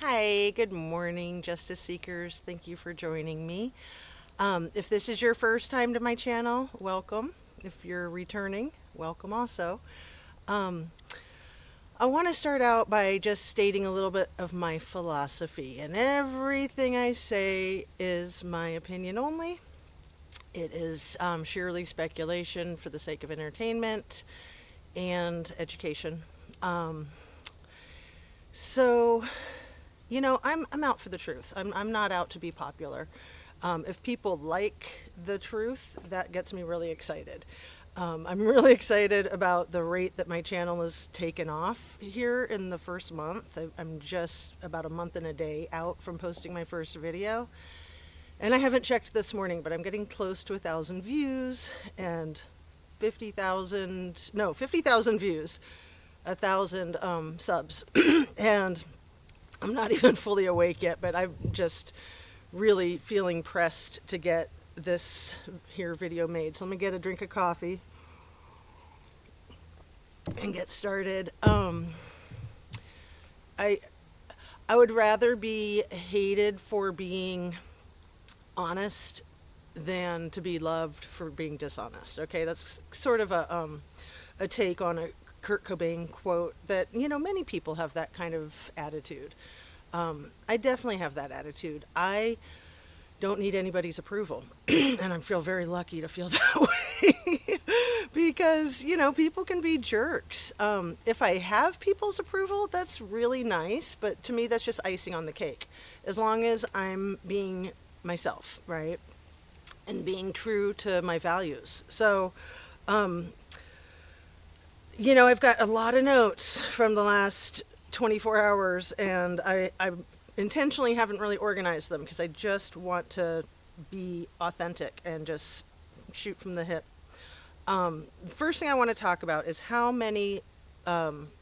Hi, good morning, Justice Seekers. Thank you for joining me. If this is your first time to my channel, welcome. If you're returning, welcome also. Um, I want to start out by just stating a little bit of my philosophy, and everything I say is my opinion only. It is sheerly speculation for the sake of entertainment and education. Um, so, I'm out for the truth. I'm not out to be popular. If people like the truth, that gets me really excited. I'm really excited about the rate that my channel has taken off here in the first month. I'm just about a month and a day out from posting my first video. And I haven't checked this morning, but I'm getting close to 1,000 views and 50,000 views, 1,000 subs. And I'm not even fully awake yet, but I'm just really feeling pressed to get this here video made. So let me get a drink of coffee and get started. I I would rather be hated for being honest than to be loved for being dishonest. Okay, that's sort of a take on a Kurt Cobain quote that many people have that kind of attitude. I definitely have that attitude. I don't need anybody's approval, and I feel very lucky to feel that way because people can be jerks. If I have people's approval, that's really nice, but to me that's just icing on the cake. As long as I'm being myself, right? And being true to my values. So, I've got a lot of notes from the last 24 hours, and I intentionally haven't really organized them because I just want to be authentic and just shoot from the hip. First thing I want to talk about is how many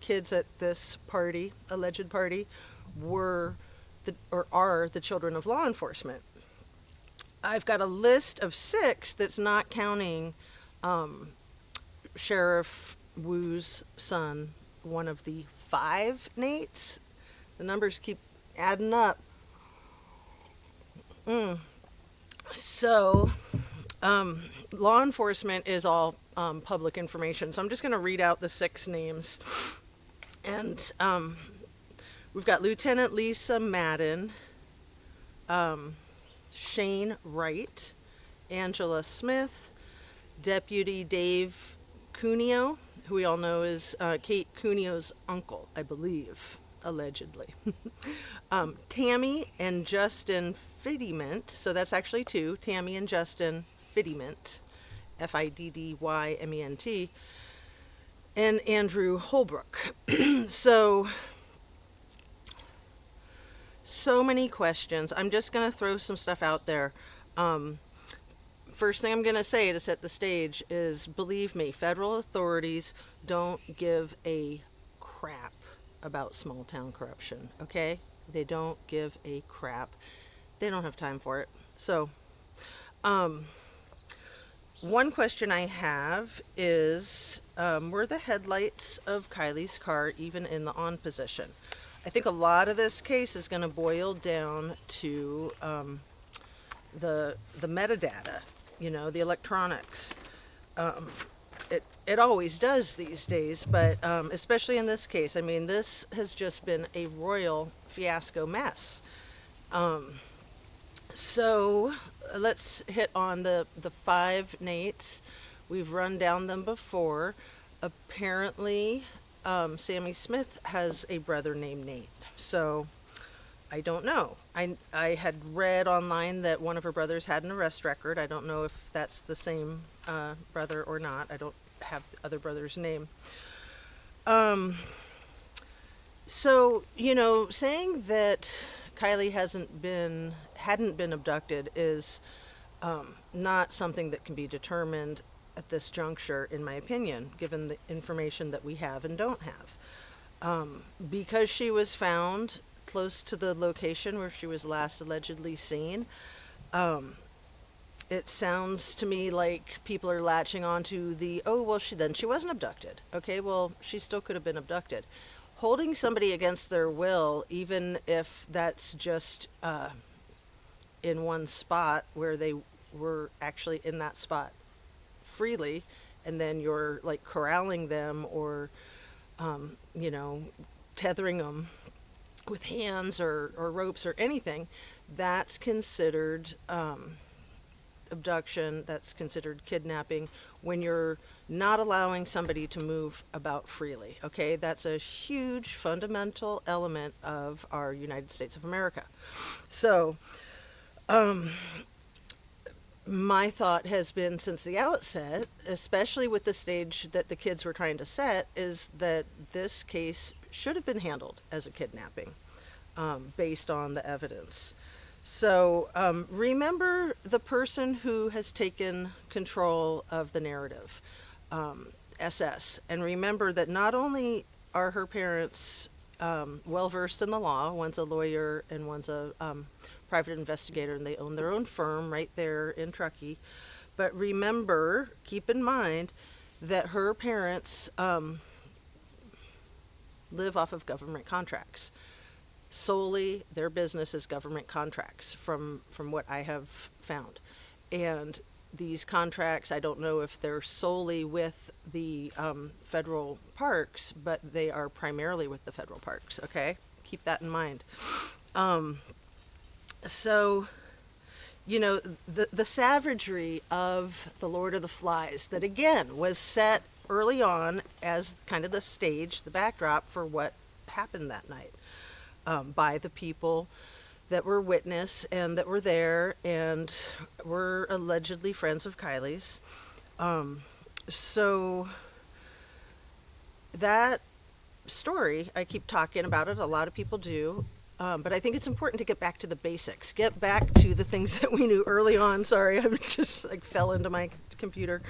kids at this party, alleged party, were or are the children of law enforcement. I've got a list of 6 that's not counting Sheriff Wu's son, one of the 5 Nates. The numbers keep adding up. So, law enforcement is all public information. So I'm just going to read out the 6 names. And we've got Lieutenant Lisa Madden, Shane Wright, Angela Smith, Deputy Dave Cuneo, who we all know is Kate Cuneo's uncle, I believe, allegedly. Tammy and Justin Fiddiment, so that's actually 2, Tammy and Justin Fiddiment, FiddYment, and Andrew Holbrook. So many questions. I'm just going to throw some stuff out there. First thing I'm going to say to set the stage is, believe me, federal authorities don't give a crap about small town corruption, okay? They don't give a crap. They don't have time for it. So, one question I have is, were the headlights of Kylie's car even in the on position? I think a lot of this case is going to boil down to the metadata, the electronics. It always does these days, but especially in this case, I mean, this has just been a royal fiasco mess. So let's hit on the 5 Nates. We've run down them before. Apparently, Sammy Smith has a brother named Nate. So I don't know. I had read online that one of her brothers had an arrest record. I don't know if that's the same brother or not. I don't have the other brother's name. So, saying that Kylie hadn't been abducted is not something that can be determined at this juncture, in my opinion, given the information that we have and don't have. Because she was found close to the location where she was last allegedly seen, it sounds to me like people are latching onto she wasn't abducted. Okay, well, she still could have been abducted. holding somebody against their will, even if that's just in one spot where they were actually in that spot freely, and then you're like corralling them or, you know, tethering them with hands or ropes or anything, that's considered abduction, that's considered kidnapping when you're not allowing somebody to move about freely. Okay, that's a huge fundamental element of our United States of America. So, my thought has been since the outset, especially with the stage that the kids were trying to set, is that this case should have been handled as a kidnapping based on the evidence. So remember the person who has taken control of the narrative, SS, and remember that not only are her parents well versed in the law, one's a lawyer and one's a private investigator, and they own their own firm right there in Truckee, but remember, keep in mind that her parents live off of government contracts. Solely their business is government contracts from what I have found. And these contracts, I don't know if they're solely with the federal parks, but they are primarily with the federal parks, okay? Keep that in mind. So, you know, the savagery of The Lord of the Flies, that again was set early on as kind of the stage, the backdrop for what happened that night. By the people that were witness and that were there and were allegedly friends of Kylie's. So that story, I keep talking about it, a lot of people do, but I think it's important to get back to the basics, get back to the things that we knew early on. Sorry, I just like fell into my computer.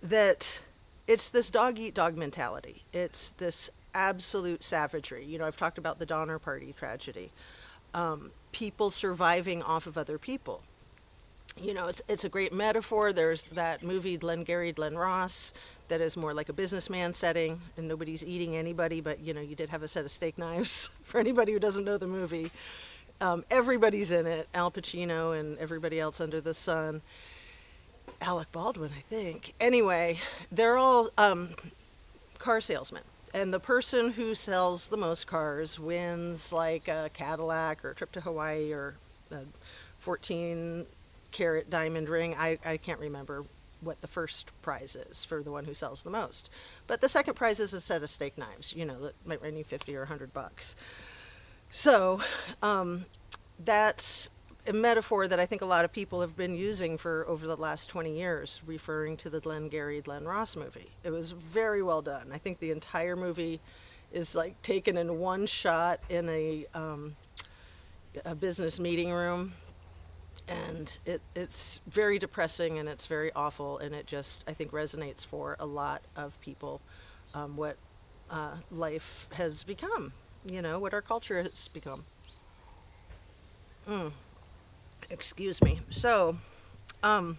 That it's this dog eat dog mentality. It's this absolute savagery. You know, I've talked about the Donner Party tragedy. People surviving off of other people. You know, it's a great metaphor. There's that movie Glengarry Glen Ross that is more like a businessman setting, and nobody's eating anybody, but you know, you did have a set of steak knives. For anybody who doesn't know the movie, everybody's in it. Al Pacino and everybody else under the sun. Alec Baldwin, I think. Anyway, they're all car salesmen. And the person who sells the most cars wins like a Cadillac or a trip to Hawaii or a 14-carat diamond ring. I can't remember what the first prize is for the one who sells the most. But the second prize is a set of steak knives, you know, that might run you $50 or $100. So that's a metaphor that I think a lot of people have been using for over the last 20 years, referring to the Glengarry Glen Ross movie. It was very well done. I think the entire movie is like taken in one shot in a business meeting room, and it's very depressing and it's very awful, and it just, I think, resonates for a lot of people, what life has become, you know, what our culture has become. Excuse me. So, you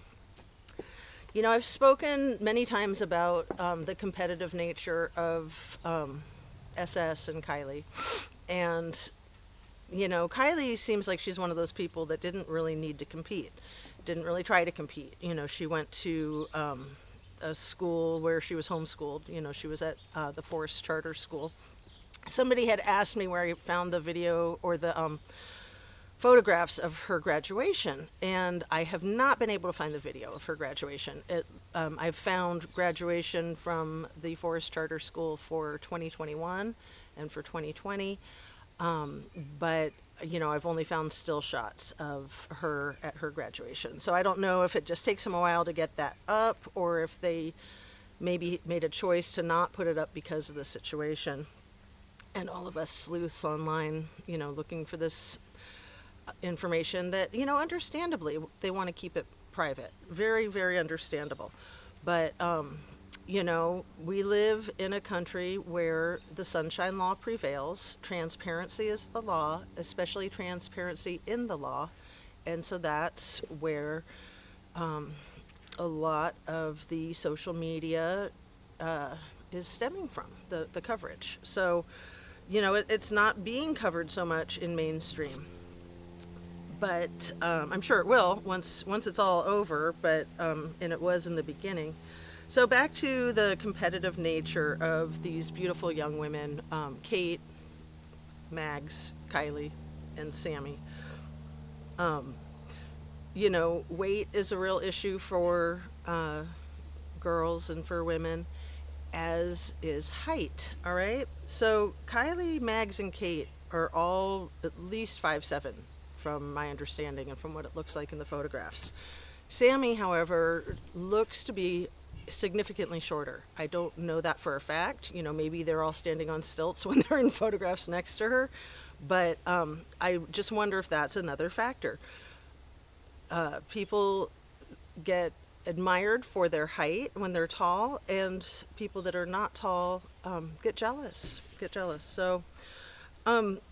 know, I've spoken many times about the competitive nature of SS and Kylie. And, you know, Kylie seems like she's one of those people that didn't really need to compete, didn't really try to compete. You know, she went to a school where she was homeschooled. You know, she was at the Forest Charter School. Somebody had asked me where I found the video or the photographs of her graduation, and I have not been able to find the video of her graduation. I've found graduation from the Forest Charter School for 2021 and for 2020, but you know, I've only found still shots of her at her graduation. So I don't know if it just takes them a while to get that up, or if they maybe made a choice to not put it up because of the situation. And all of us sleuths online, you know, looking for this information that, you know, understandably they want to keep it private. Very, very understandable. But you know, we live in a country where the Sunshine Law prevails. Transparency is the law, especially transparency in the law. And so that's where a lot of the social media is stemming from, the coverage. So, it's not being covered so much in mainstream. But I'm sure it will once it's all over. But and it was in the beginning. So back to the competitive nature of these beautiful young women, Kate, Mags, Kylie, and Sammy. Weight is a real issue for girls and for women, as is height. All right. So Kylie, Mags, and Kate are all at least 5'7", from my understanding and from what it looks like in the photographs. Sammy, however, looks to be significantly shorter. I don't know that for a fact. Maybe they're all standing on stilts when they're in photographs next to her, but I just wonder if that's another factor. People get admired for their height when they're tall, and people that are not tall get jealous. So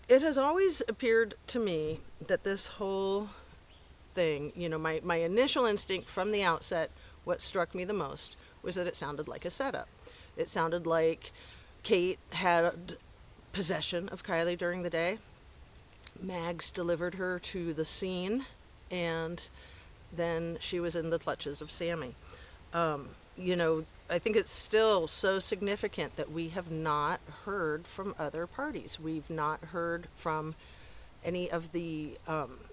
it has always appeared to me that this whole thing, my initial instinct from the outset, what struck me the most was that it sounded like a setup. It sounded like Kate had possession of Kylie during the day. Mags delivered her to the scene, and then she was in the clutches of Sammy. I think it's still so significant that we have not heard from other parties. We've not heard from any of the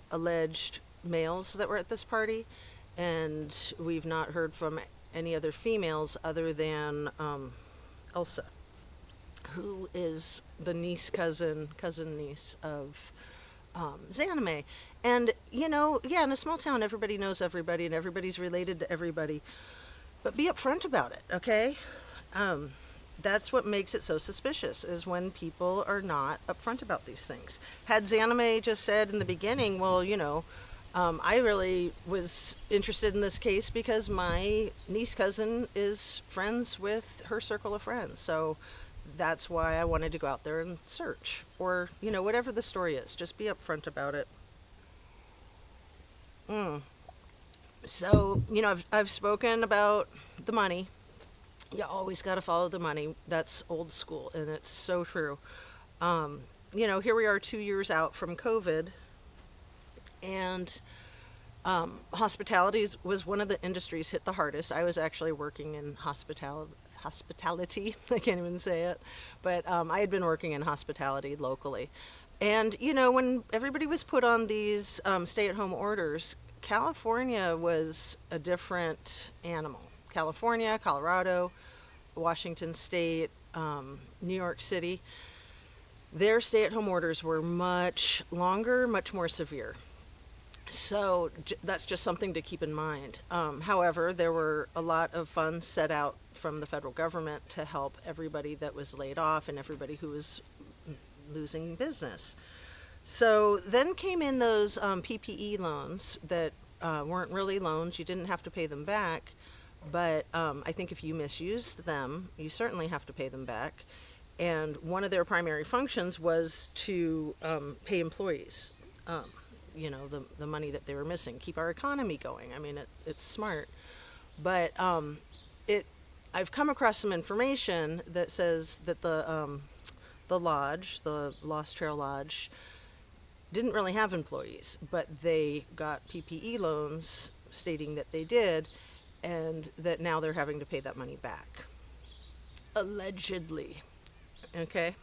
alleged males that were at this party, and we've not heard from any other females other than Elsa, who is the cousin niece of Zanime. And, in a small town, everybody knows everybody and everybody's related to everybody. But be upfront about it, okay? That's what makes it so suspicious, is when people are not upfront about these things. Had Zanime just said in the beginning, well, I really was interested in this case because my niece cousin is friends with her circle of friends. So that's why I wanted to go out there and search. Or, whatever the story is, just be upfront about it. So, I've spoken about the money. You always got to follow the money. That's old school, and it's so true. Here we are 2 years out from COVID, and hospitality was one of the industries hit the hardest. I was actually working in hospitality. I can't even say it. But I had been working in hospitality locally. And, when everybody was put on these stay-at-home orders, California was a different animal. California, Colorado, Washington State, New York City, their stay-at-home orders were much longer, much more severe. So that's just something to keep in mind. However, there were a lot of funds set out from the federal government to help everybody that was laid off and everybody who was losing business. So then came in those PPE loans that weren't really loans. You didn't have to pay them back. But I think if you misused them, you certainly have to pay them back. And one of their primary functions was to pay employees, the money that they were missing, keep our economy going. I mean, it's smart. But I've come across some information that says that the lodge, the Lost Trail Lodge, didn't really have employees, but they got PPE loans stating that they did, and that now they're having to pay that money back. Allegedly. Okay?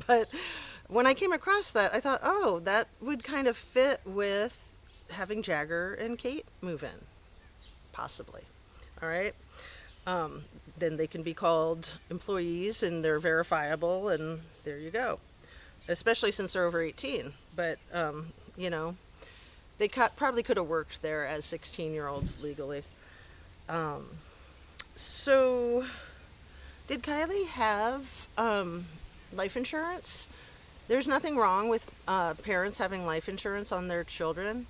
But when I came across that, I thought, oh, that would kind of fit with having Jagger and Kate move in. Possibly. All right? Then they can be called employees and they're verifiable, and there you go. Especially since they're over 18. But, they probably could have worked there as 16-year-olds legally. So, did Kylie have life insurance? There's nothing wrong with parents having life insurance on their children.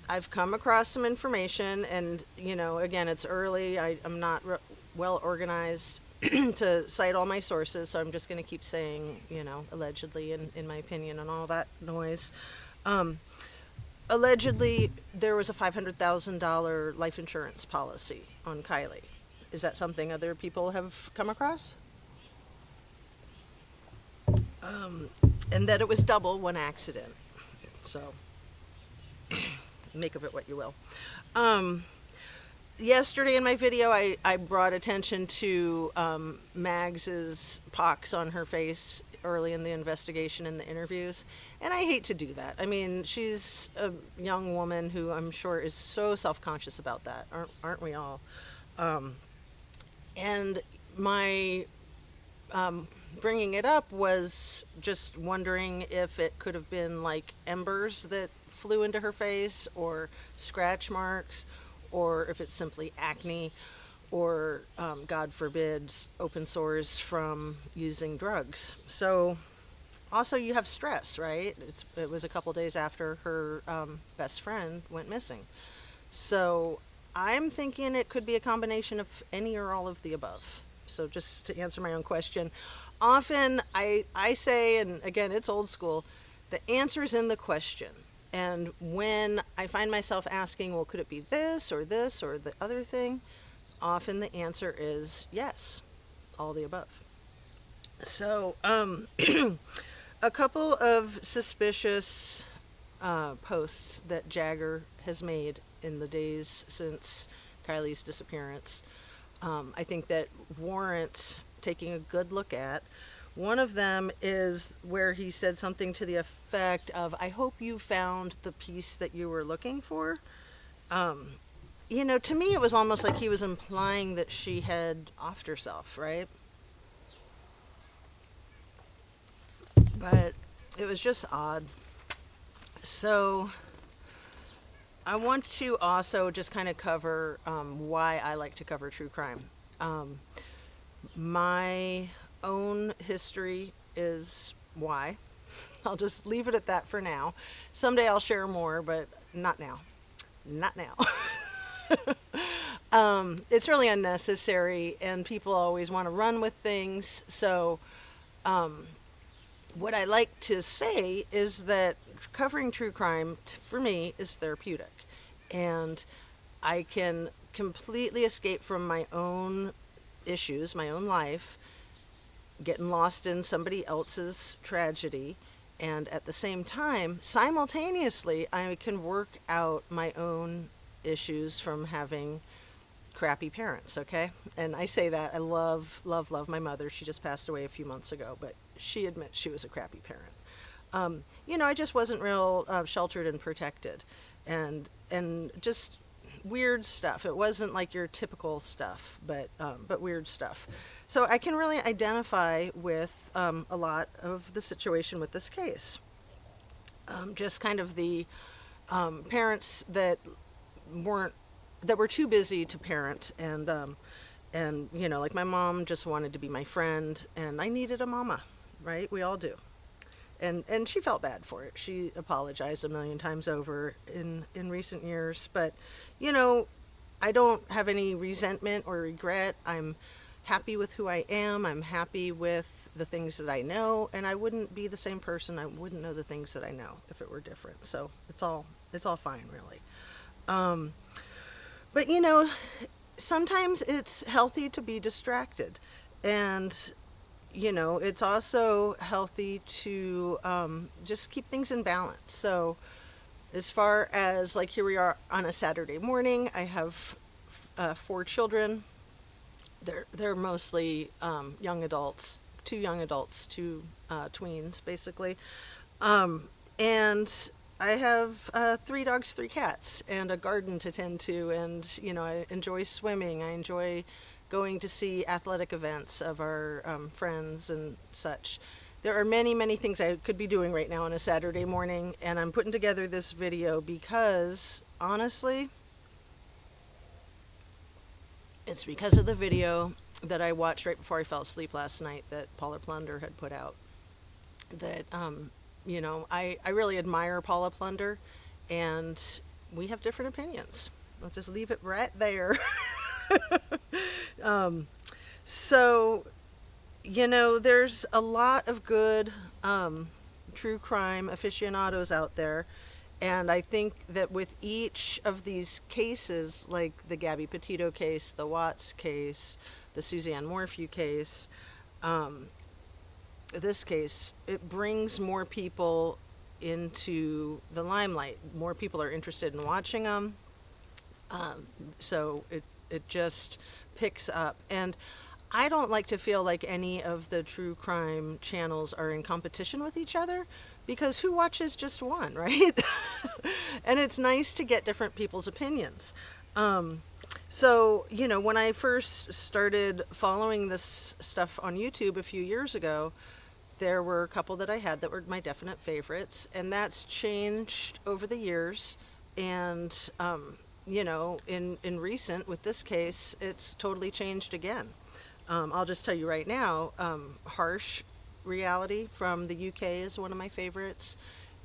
I've come across some information, and, again, it's early. I'm not well organized to cite all my sources, so I'm just going to keep saying, allegedly, in my opinion, and all that noise. Allegedly, there was a $500,000 life insurance policy on Kylie. Is that something other people have come across? And that it was double one accident. So make of it what you will. Yesterday in my video, I brought attention to Mags's pox on her face early in the investigation and the interviews. And I hate to do that. I mean, she's a young woman who I'm sure is so self-conscious about that. Aren't we all? And my bringing it up was just wondering if it could have been like embers that flew into her face, or scratch marks, or if it's simply acne, or God forbid, open sores from using drugs. So also you have stress, right? It was a couple days after her best friend went missing. So I'm thinking it could be a combination of any or all of the above. So just to answer my own question, often I say, and again, it's old school, the answer's in the question. And when I find myself asking, well, could it be this or the other thing? Often the answer is yes, all the above. So a couple of suspicious posts that Jagger has made in the days since Kylie's disappearance, I think that warrant taking a good look at. One of them is where he said something to the effect of, I hope you found the piece that you were looking for. You know, to me, it was almost like he was implying that she had offed herself, right? But it was just odd. So I want to also just kind of cover why I like to cover true crime. My own history is why. I'll just leave it at that for now. Someday I'll share more, but not now. Not now. It's really unnecessary, and people always want to run with things. So what I like to say is that covering true crime, for me, is therapeutic. And I can completely escape from my own issues, my own life, getting lost in somebody else's tragedy, and at the same time, simultaneously, I can work out my own issues from having crappy parents, okay? And I say that, I love my mother. She just passed away a few months ago, but she admits she was a crappy parent. You know, I just wasn't real sheltered and protected, and just weird stuff. It wasn't like your typical stuff, but weird stuff. So I can really identify with a lot of the situation with this case. Just kind of the parents that were too busy to parent, and you know, like my mom just wanted to be my friend, and I needed a mama, right? We all do. And she felt bad for it. She apologized a million times over in recent years. But, you know, I don't have any resentment or regret. I'm happy with who I am. I'm happy with the things that I know. And I wouldn't be the same person. I wouldn't know the things that I know if it were different. So it's all fine, really. But, you know, sometimes it's healthy to be distracted. And you know, it's also healthy to just keep things in balance. So as far as, like, here we are on a Saturday morning, I have 4 children. They're mostly young adults, 2 young adults, 2 tweens, basically. And I have 3 dogs, 3 cats, and a garden to tend to. And, you know, I enjoy swimming. I enjoy going to see athletic events of our friends and such. There are many, many things I could be doing right now on a Saturday morning, and I'm putting together this video because, honestly, it's because of the video that I watched right before I fell asleep last night that Paula Plunder had put out. That, you know, I really admire Paula Plunder, and we have different opinions. I'll just leave it right there. So, you know, there's a lot of good true crime aficionados out there, And I think that with each of these cases, like the Gabby Petito case, the Watts case, the Suzanne Morphew case, this case, it brings more people into the limelight. More people are interested in watching them. So it just picks up. And I don't like to feel like any of the true crime channels are in competition with each other, because who watches just one, right? And it's nice to get different people's opinions. So, when I first started following this stuff on YouTube a few years ago, there were a couple that I had that were my definite favorites, and that's changed over the years. And, in recent, with this case, it's totally changed again. I'll just tell you right now, Harsh Reality from the UK is one of my favorites,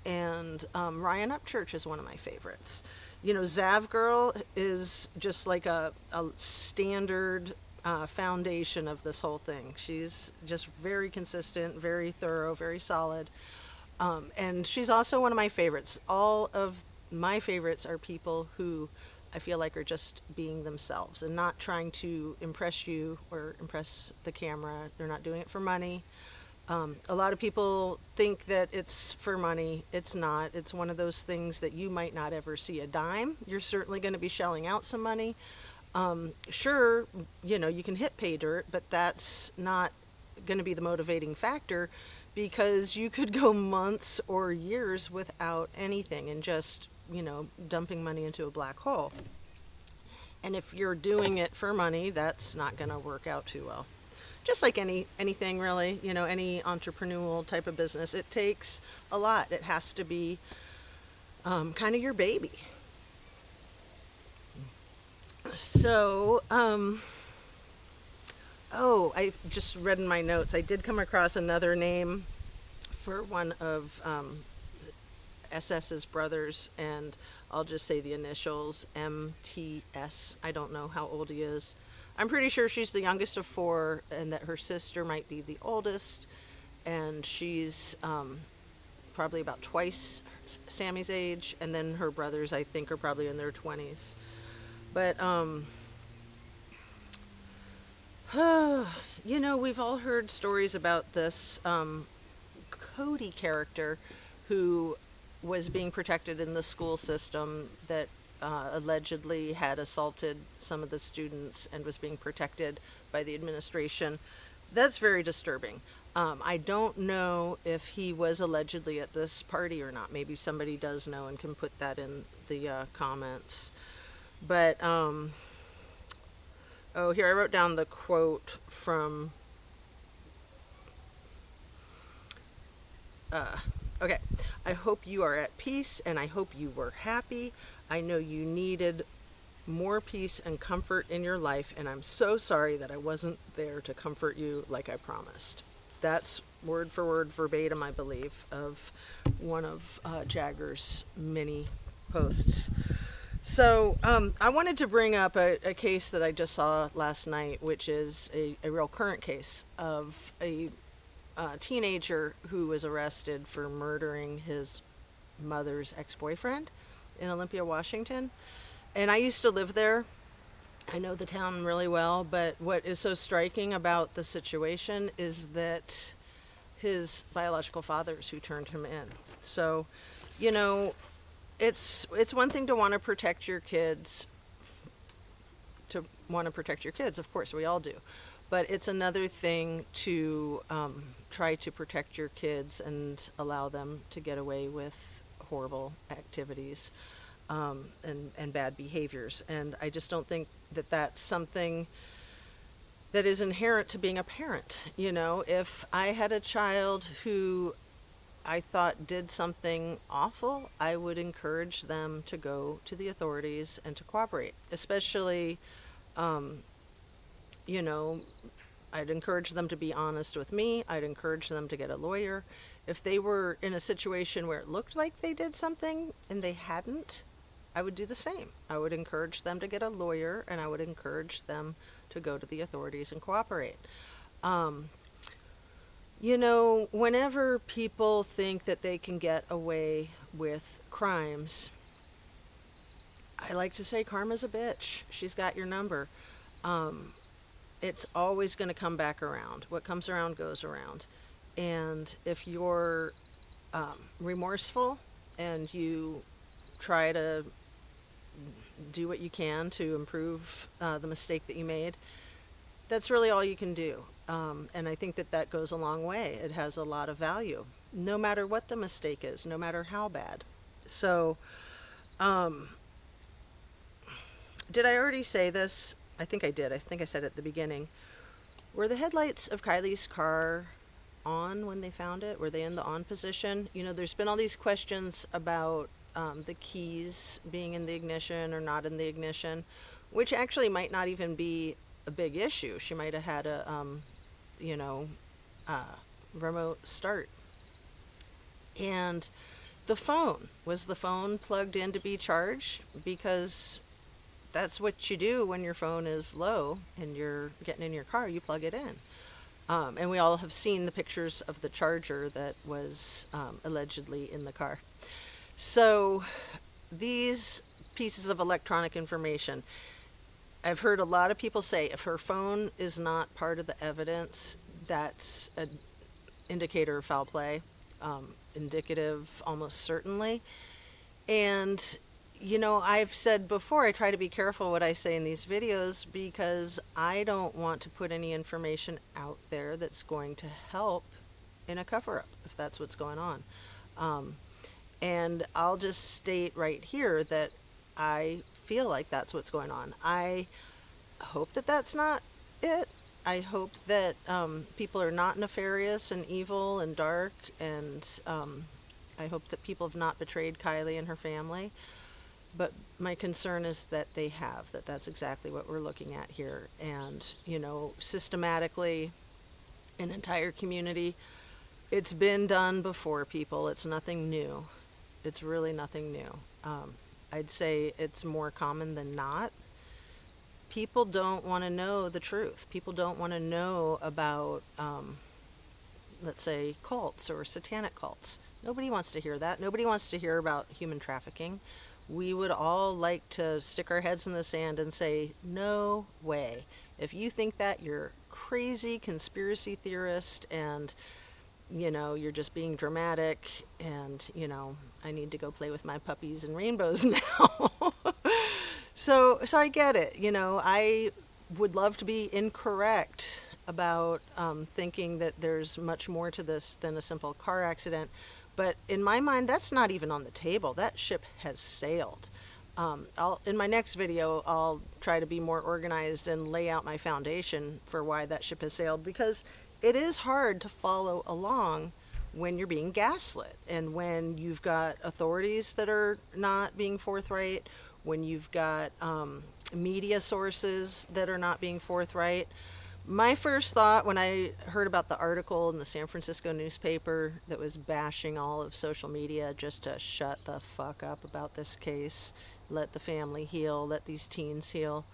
and Ryan Upchurch is one of my favorites. Zav Girl is just like a standard foundation of this whole thing. She's just very consistent, very thorough, very solid. And she's also one of my favorites. All of my favorites are people who I feel like are just being themselves and not trying to impress you or impress the camera. They're not doing it for money. A lot of people think that it's for money. It's not. It's one of those things that you might not ever see a dime. You're certainly going to be shelling out some money. Sure, you can hit pay dirt, but that's not going to be the motivating factor, because you could go months or years without anything and just, dumping money into a black hole. And if you're doing it for money, that's not going to work out too well. Just like anything really, any entrepreneurial type of business, it takes a lot. It has to be kind of your baby. So, I just read in my notes, I did come across another name for one of SS's brothers, and I'll just say the initials, MTS. I don't know how old he is. I'm pretty sure she's the youngest of four, and that her sister might be the oldest, and she's probably about twice Sammy's age, and then her brothers, I think, are probably in their 20s. But, we've all heard stories about this Cody character who was being protected in the school system, that allegedly had assaulted some of the students and was being protected by the administration. That's very disturbing. I don't know if he was allegedly at this party or not. Maybe somebody does know and can put that in the comments. But, here I wrote down the quote from, okay. I hope you are at peace, and I hope you were happy. I know you needed more peace and comfort in your life, and I'm so sorry that I wasn't there to comfort you like I promised. That's word for word verbatim, I believe, of one of Jagger's many posts. So I wanted to bring up a case that I just saw last night, which is a real current case of a teenager who was arrested for murdering his mother's ex-boyfriend in Olympia, Washington. And I used to live there. I know the town really well, but what is so striking about the situation is that his biological father is who turned him in. So, it's one thing to want to protect your kids, of course, we all do. But it's another thing to try to protect your kids and allow them to get away with horrible activities and bad behaviors. And I just don't think that that's something that is inherent to being a parent. If I had a child who I thought did something awful, I would encourage them to go to the authorities and to cooperate, especially I'd encourage them to be honest with me. I'd encourage them to get a lawyer. If they were in a situation where it looked like they did something and they hadn't, I would do the same. I would encourage them to get a lawyer, and I would encourage them to go to the authorities and cooperate. Whenever people think that they can get away with crimes, I like to say karma's a bitch. She's got your number. It's always going to come back around. What comes around goes around. And if you're remorseful and you try to do what you can to improve the mistake that you made, that's really all you can do. And I think that that goes a long way. It has a lot of value, no matter what the mistake is, no matter how bad. So, did I already say this? I think I did. I think I said it at the beginning. Were the headlights of Kylie's car on when they found it? Were they in the on position? You know, there's been all these questions about the keys being in the ignition or not in the ignition, which actually might not even be a big issue. She might have had a, remote start. And the phone, was the phone plugged in to be charged? Because that's what you do when your phone is low and you're getting in your car, you plug it in. And we all have seen the pictures of the charger that was allegedly in the car. So these pieces of electronic information, I've heard a lot of people say if her phone is not part of the evidence, that's an indicator of foul play, indicative almost certainly. And you know, I've said before, I try to be careful what I say in these videos because I don't want to put any information out there that's going to help in a cover-up, if that's what's going on. And I'll just state right here that I feel like that's what's going on. I hope that that's not it. I hope that people are not nefarious and evil and dark, and I hope that people have not betrayed Kylie and her family. But my concern is that they have, that's exactly what we're looking at here. And, you know, systematically, an entire community, it's been done before, people. It's nothing new. It's really nothing new. I'd say it's more common than not. People don't want to know the truth. People don't want to know about, let's say, cults or satanic cults. Nobody wants to hear that. Nobody wants to hear about human trafficking. We would all like to stick our heads in the sand and say, no way. If you think that, you're crazy conspiracy theorist, and, you know, you're just being dramatic, and, you know, I need to go play with my puppies and rainbows now. So I get it. You know, I would love to be incorrect about thinking that there's much more to this than a simple car accident. But in my mind, that's not even on the table. That ship has sailed. In my next video, I'll try to be more organized and lay out my foundation for why that ship has sailed, because it is hard to follow along when you're being gaslit and when you've got authorities that are not being forthright, when you've got media sources that are not being forthright. My first thought when I heard about the article in the San Francisco newspaper that was bashing all of social media just to shut the fuck up about this case, let the family heal, let these teens heal,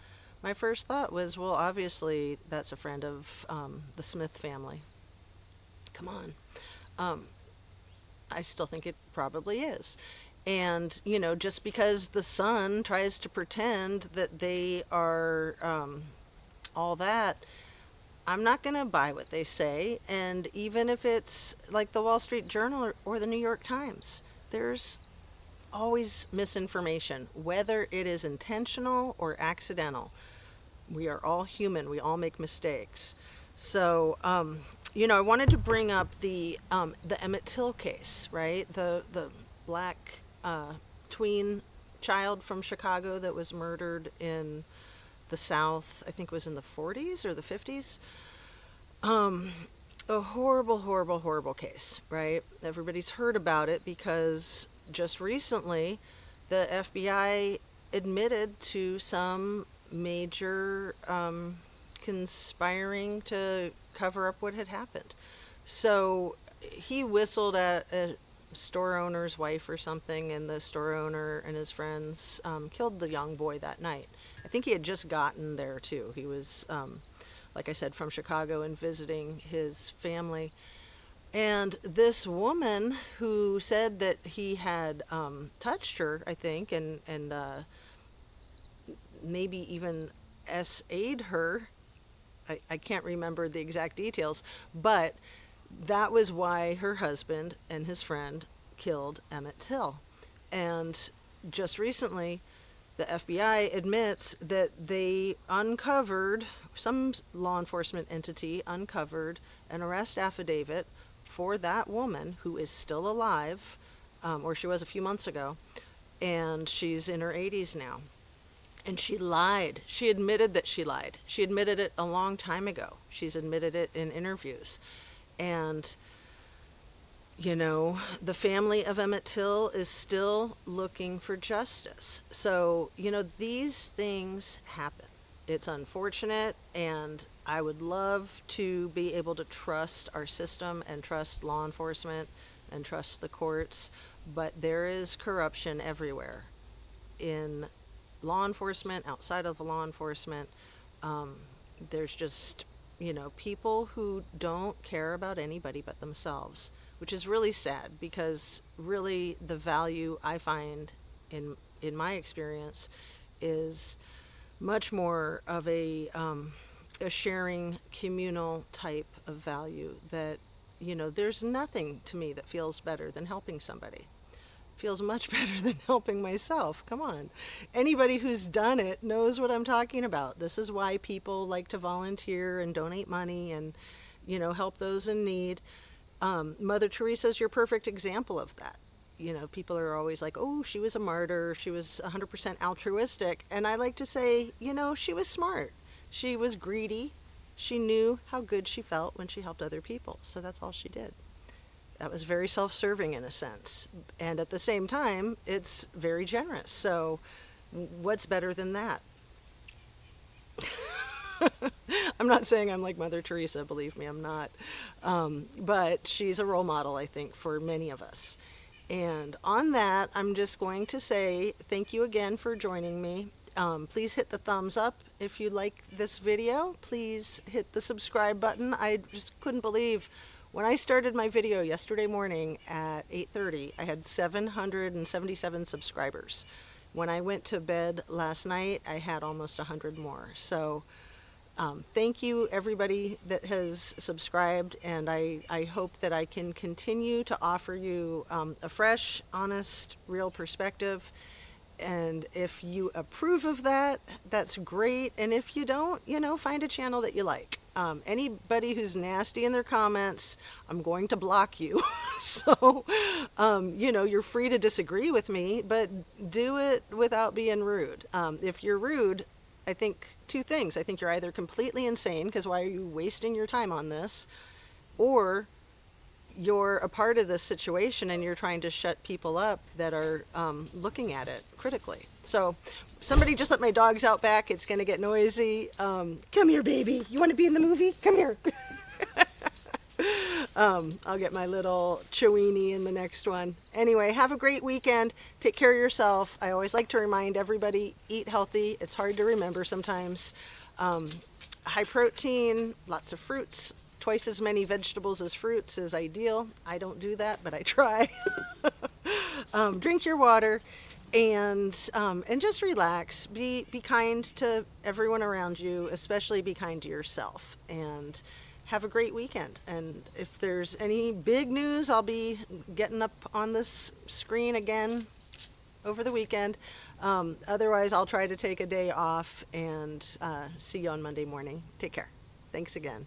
my first thought was, well, obviously that's a friend of the Smith family. Come on. I still think it probably is. And, you know, just because the Sun tries to pretend that they are all that, I'm not going to buy what they say. And even if it's like the Wall Street Journal or the New York Times, there's always misinformation, whether it is intentional or accidental. We are all human. We all make mistakes. So, you know, I wanted to bring up the Emmett Till case, right? The black tween child from Chicago that was murdered in the South, I think it was in the 40s or the 50s. A horrible, horrible, horrible case, right? Everybody's heard about it because just recently the FBI admitted to some major conspiring to cover up what had happened. So he whistled at a store owner's wife or something, and the store owner and his friends killed the young boy that night. I think he had just gotten there too. He was, like I said, from Chicago and visiting his family. And this woman who said that he had touched her, I think, and maybe even SA'd her. I can't remember the exact details, but that was why her husband and his friend killed Emmett Till. And just recently, the FBI admits that they uncovered, some law enforcement entity uncovered an arrest affidavit for that woman who is still alive, or she was a few months ago, and she's in her 80s now. And she lied. She admitted that she lied. She admitted it a long time ago. She's admitted it in interviews. And, you know, the family of Emmett Till is still looking for justice. So, you know, these things happen. It's unfortunate, and I would love to be able to trust our system and trust law enforcement and trust the courts, but there is corruption everywhere in law enforcement, outside of law enforcement. There's just, you know, people who don't care about anybody but themselves, which is really sad, because really the value I find in my experience is much more of a sharing, communal type of value. That, you know, there's nothing to me that feels better than helping somebody. Feels much better than helping myself. Come on. Anybody who's done it knows what I'm talking about. This is why people like to volunteer and donate money and, you know, help those in need. Mother Teresa's your perfect example of that. You know, people are always like, oh, she was a martyr. She was 100% altruistic. And I like to say, you know, she was smart. She was greedy. She knew how good she felt when she helped other people. So that's all she did. That was very self-serving in a sense. And at the same time, it's very generous. So what's better than that? I'm not saying I'm like Mother Teresa, believe me, I'm not. But she's a role model, I think, for many of us. And on that, I'm just going to say thank you again for joining me. Please hit the thumbs up if you like this video. Please hit the subscribe button. I just couldn't believe when I started my video yesterday morning at 8:30, I had 777 subscribers. When I went to bed last night, I had almost 100 more. So thank you, everybody that has subscribed, and I hope that I can continue to offer you a fresh, honest, real perspective. And if you approve of that, that's great. And if you don't, you know, find a channel that you like. Anybody who's nasty in their comments, I'm going to block you. So, you know, you're free to disagree with me, but do it without being rude. If you're rude, I think two things. I think you're either completely insane, because why are you wasting your time on this? Or you're a part of this situation and you're trying to shut people up that are looking at it critically. So somebody just let my dogs out back. It's going to get noisy. Come here, baby. You want to be in the movie? Come here. I'll get my little Chewini in the next one. Anyway, have a great weekend. Take care of yourself. I always like to remind everybody, eat healthy. It's hard to remember sometimes. High protein, lots of fruits. Twice as many vegetables as fruits is ideal. I don't do that, but I try. Drink your water, and just relax. Be kind to everyone around you, especially be kind to yourself. And have a great weekend. And if there's any big news, I'll be getting up on this screen again over the weekend. Otherwise, I'll try to take a day off and see you on Monday morning. Take care. Thanks again.